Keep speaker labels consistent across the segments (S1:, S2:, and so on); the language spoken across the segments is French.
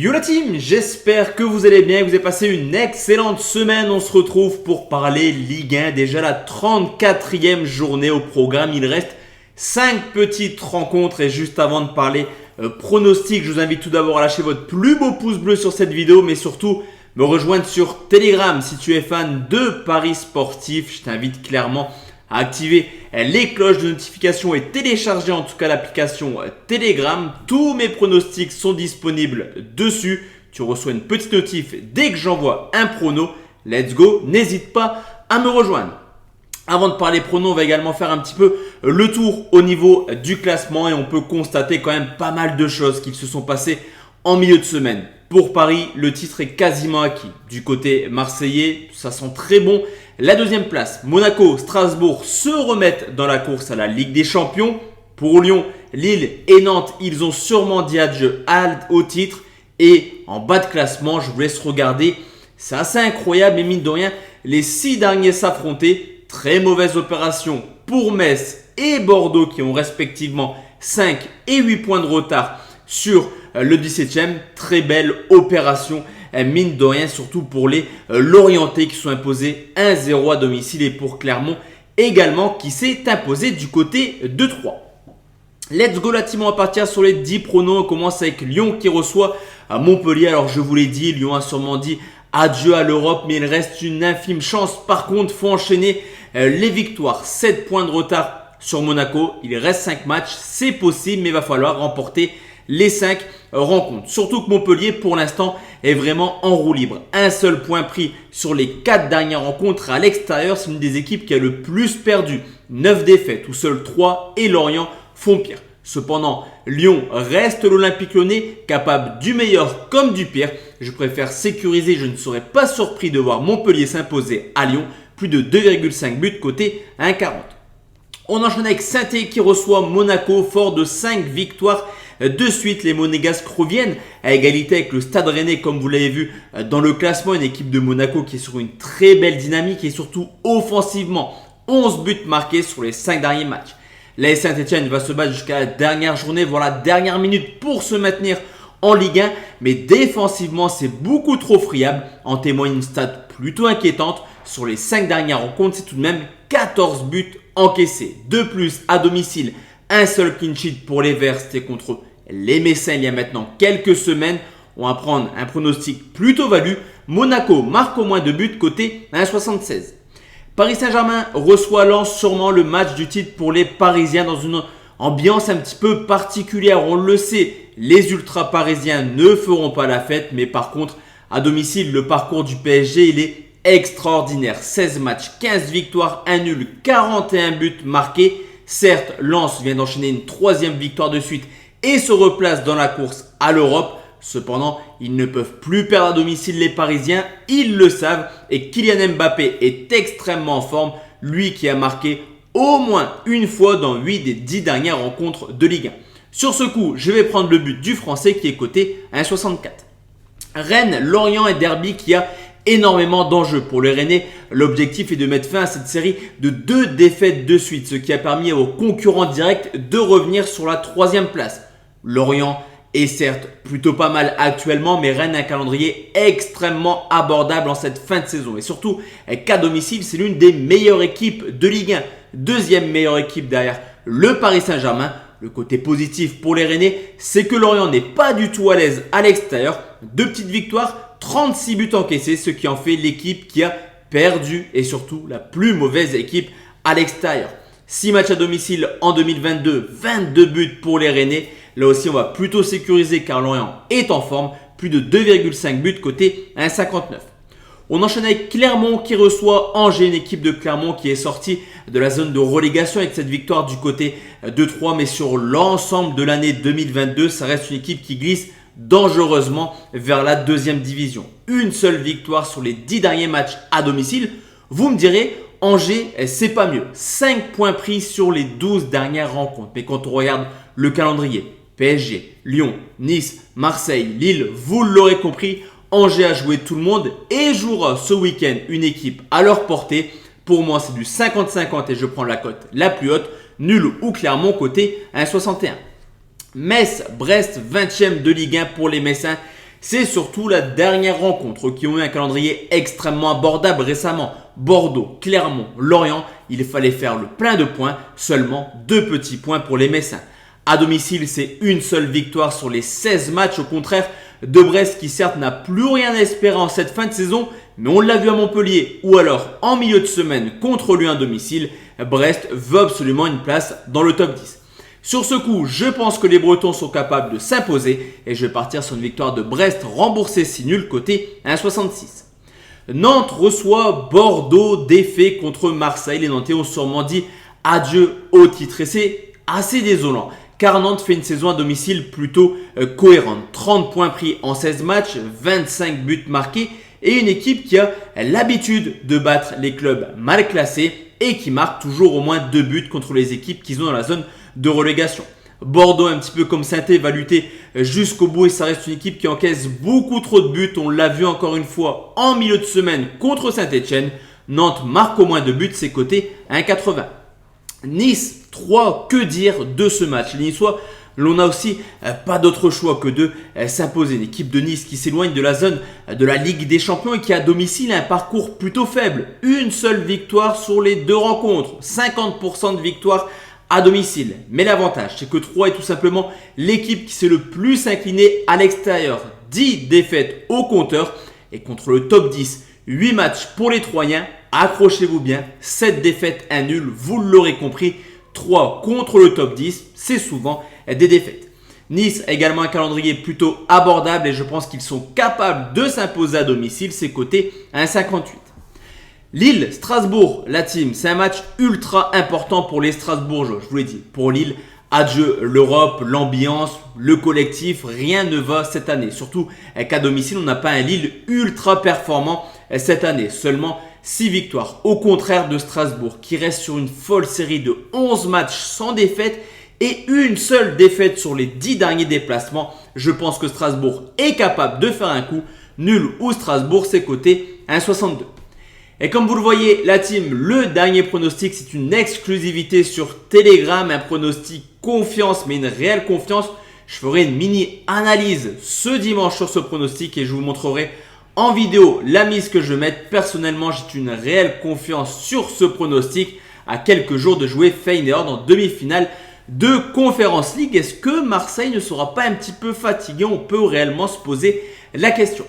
S1: Yo la team, j'espère que vous allez bien, que vous avez passé une excellente semaine. On se retrouve pour parler Ligue 1, déjà la 34e journée au programme. Il reste 5 petites rencontres et juste avant de parler pronostics, je vous invite tout d'abord à lâcher votre plus beau pouce bleu sur cette vidéo, mais surtout me rejoindre sur Telegram si tu es fan de paris sportifs. Je t'invite clairement à activer les cloches de notification et télécharger en tout cas l'application Telegram. Tous mes pronostics sont disponibles dessus. Tu reçois une petite notif dès que j'envoie un prono. Let's go, n'hésite pas à me rejoindre. Avant de parler prono, on va également faire un petit peu le tour au niveau du classement et on peut constater quand même pas mal de choses qui se sont passées en milieu de semaine. Pour Paris, le titre est quasiment acquis. Du côté marseillais, ça sent très bon. La deuxième place, Monaco, Strasbourg se remettent dans la course à la Ligue des Champions. Pour Lyon, Lille et Nantes, ils ont sûrement dit adieu au titre. Et en bas de classement, je vous laisse regarder. C'est assez incroyable, mais mine de rien, les 6 derniers s'affrontaient. Très mauvaise opération pour Metz et Bordeaux qui ont respectivement 5 et 8 points de retard sur le 17e. Très belle opération. Mine de rien, surtout pour les Lorientais qui sont imposés 1-0 à domicile et pour Clermont également qui s'est imposé du côté de Troyes. Let's go la team, on va partir sur les 10 pronos. On commence avec Lyon qui reçoit Montpellier. Alors je vous l'ai dit, Lyon a sûrement dit adieu à l'Europe, mais il reste une infime chance. Par contre, il faut enchaîner les victoires. 7 points de retard sur Monaco. Il reste 5 matchs, c'est possible, mais il va falloir remporter les 5 rencontres. Surtout que Montpellier, pour l'instant, est vraiment en roue libre. Un seul point pris sur les 4 dernières rencontres à l'extérieur. C'est une des équipes qui a le plus perdu. 9 défaites, où seuls 3 et Lorient font pire. Cependant, Lyon reste l'Olympique Lyonnais, capable du meilleur comme du pire. Je préfère sécuriser, je ne serais pas surpris de voir Montpellier s'imposer à Lyon. Plus de 2,5 buts côté 1,40. On enchaîne avec Saint-Étienne qui reçoit Monaco, fort de 5 victoires de suite. Les Monégasques reviennent à égalité avec le Stade Rennais, comme vous l'avez vu dans le classement. Une équipe de Monaco qui est sur une très belle dynamique et surtout offensivement. 11 buts marqués sur les 5 derniers matchs. La Saint-Étienne va se battre jusqu'à la dernière journée, voire la dernière minute pour se maintenir en Ligue 1. Mais défensivement, c'est beaucoup trop friable. En témoigne une stat plutôt inquiétante. Sur les 5 dernières rencontres, c'est tout de même 14 buts encaissés. De plus, à domicile, un seul clean sheet pour les Verts, c'était contre les Messins il y a maintenant quelques semaines. On va prendre un pronostic plutôt value. Monaco marque au moins 2 buts côté 1,76. Paris Saint-Germain reçoit Lens, sûrement le match du titre pour les Parisiens dans une ambiance un petit peu particulière. On le sait, les ultras parisiens ne feront pas la fête, mais par contre, à domicile, le parcours du PSG, il est extraordinaire. 16 matchs, 15 victoires, 1 nul, 41 buts marqués. Certes, Lens vient d'enchaîner une 3e victoire de suite et se replace dans la course à l'Europe. Cependant, ils ne peuvent plus perdre à domicile les Parisiens, ils le savent. Et Kylian Mbappé est extrêmement en forme, lui qui a marqué au moins une fois dans 8 des 10 dernières rencontres de Ligue 1. Sur ce coup, je vais prendre le but du Français qui est coté 1,64. Rennes, Lorient et Derby qui a énormément d'enjeux. Pour les Rennais, l'objectif est de mettre fin à cette série de 2 défaites de suite, ce qui a permis aux concurrents directs de revenir sur la 3e place. Lorient est certes plutôt pas mal actuellement, mais Rennes a un calendrier extrêmement abordable en cette fin de saison. Et surtout, qu'à domicile, c'est l'une des meilleures équipes de Ligue 1. 2e meilleure équipe derrière le Paris Saint-Germain. Le côté positif pour les Rennais, c'est que Lorient n'est pas du tout à l'aise à l'extérieur. 2 petites victoires, 36 buts encaissés, ce qui en fait l'équipe qui a perdu et surtout la plus mauvaise équipe à l'extérieur. 6 matchs à domicile en 2022, 22 buts pour les Rennais. Là aussi, on va plutôt sécuriser car Lorient est en forme. Plus de 2,5 buts côté 1,59. On enchaîne avec Clermont qui reçoit Angers, une équipe de Clermont qui est sortie de la zone de relégation avec cette victoire du côté de Troyes. Mais sur l'ensemble de l'année 2022, ça reste une équipe qui glisse dangereusement vers la 2e division. Une seule victoire sur les 10 derniers matchs à domicile. Vous me direz, Angers, c'est pas mieux. 5 points pris sur les 12 dernières rencontres. Mais quand on regarde le calendrier, PSG, Lyon, Nice, Marseille, Lille, vous l'aurez compris, Angers a joué tout le monde et jouera ce week-end une équipe à leur portée. Pour moi, c'est du 50-50 et je prends la cote la plus haute. Nul ou Clermont côté 1,61. Metz, Brest, 20e de Ligue 1 pour les Messins C'est surtout la dernière rencontre qui ont eu un calendrier extrêmement abordable récemment. Bordeaux, Clermont, Lorient, il fallait faire le plein de points, seulement 2 petits points pour les Messins. À domicile, c'est une seule victoire sur les 16 matchs, au contraire de Brest qui certes n'a plus rien à espérer en cette fin de saison, mais on l'a vu à Montpellier ou alors en milieu de semaine contre lui à domicile, Brest veut absolument une place dans le top 10. Sur ce coup, je pense que les Bretons sont capables de s'imposer et je vais partir sur une victoire de Brest remboursée si nul côté 1,66. Nantes reçoit Bordeaux, défait contre Marseille. Les Nantais ont sûrement dit adieu au titre et c'est assez désolant car Nantes fait une saison à domicile plutôt cohérente. 30 points pris en 16 matchs, 25 buts marqués et une équipe qui a l'habitude de battre les clubs mal classés et qui marque toujours au moins 2 buts contre les équipes qui sont dans la zone de relégation. Bordeaux, un petit peu comme Saint-Étienne, va lutter jusqu'au bout et ça reste une équipe qui encaisse beaucoup trop de buts. On l'a vu encore une fois en milieu de semaine contre Saint-Étienne. Nantes marque au moins 2 buts, c'est coté 1,80. Nice 3, que dire de ce match? Les Niçois, l'on a aussi pas d'autre choix que de s'imposer. Une équipe de Nice qui s'éloigne de la zone de la Ligue des Champions et qui à domicile a un parcours plutôt faible. Une seule victoire sur les 2 rencontres, 50% de victoire à domicile. Mais l'avantage, c'est que 3 est tout simplement l'équipe qui s'est le plus inclinée à l'extérieur. 10 défaites au compteur et contre le top 10, 8 matchs pour les Troyens. Accrochez-vous bien, 7 défaites, 1 nul, vous l'aurez compris. 3 contre le top 10, c'est souvent des défaites. Nice a également un calendrier plutôt abordable et je pense qu'ils sont capables de s'imposer à domicile, c'est coté 1,58. Lille, Strasbourg, la team, c'est un match ultra important pour les Strasbourgeois, je vous l'ai dit. Pour Lille, adieu l'Europe, l'ambiance, le collectif, rien ne va cette année. Surtout qu'à domicile, on n'a pas un Lille ultra performant cette année. Seulement 6 victoires, au contraire de Strasbourg qui reste sur une folle série de 11 matchs sans défaite et une seule défaite sur les 10 derniers déplacements. Je pense que Strasbourg est capable de faire un coup. Nul ou Strasbourg, c'est coté 1,62. Et comme vous le voyez, la team, le dernier pronostic, c'est une exclusivité sur Telegram, un pronostic confiance, mais une réelle confiance. Je ferai une mini analyse ce dimanche sur ce pronostic et je vous montrerai en vidéo la mise que je vais mettre. Personnellement, j'ai une réelle confiance sur ce pronostic à quelques jours de jouer Feyenoord en demi-finale de Conference League. Est-ce que Marseille ne sera pas un petit peu fatigué? On peut réellement se poser la question.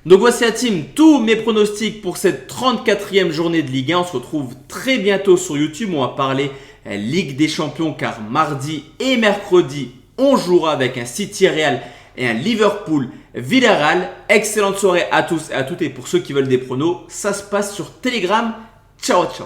S1: Donc voici la team, tous mes pronostics pour cette 34e journée de Ligue 1. On se retrouve très bientôt sur YouTube. On va parler Ligue des Champions car mardi et mercredi, on jouera avec un City Real et un Liverpool Villarreal. Excellente soirée à tous et à toutes. Et pour ceux qui veulent des pronos, ça se passe sur Telegram. Ciao, ciao.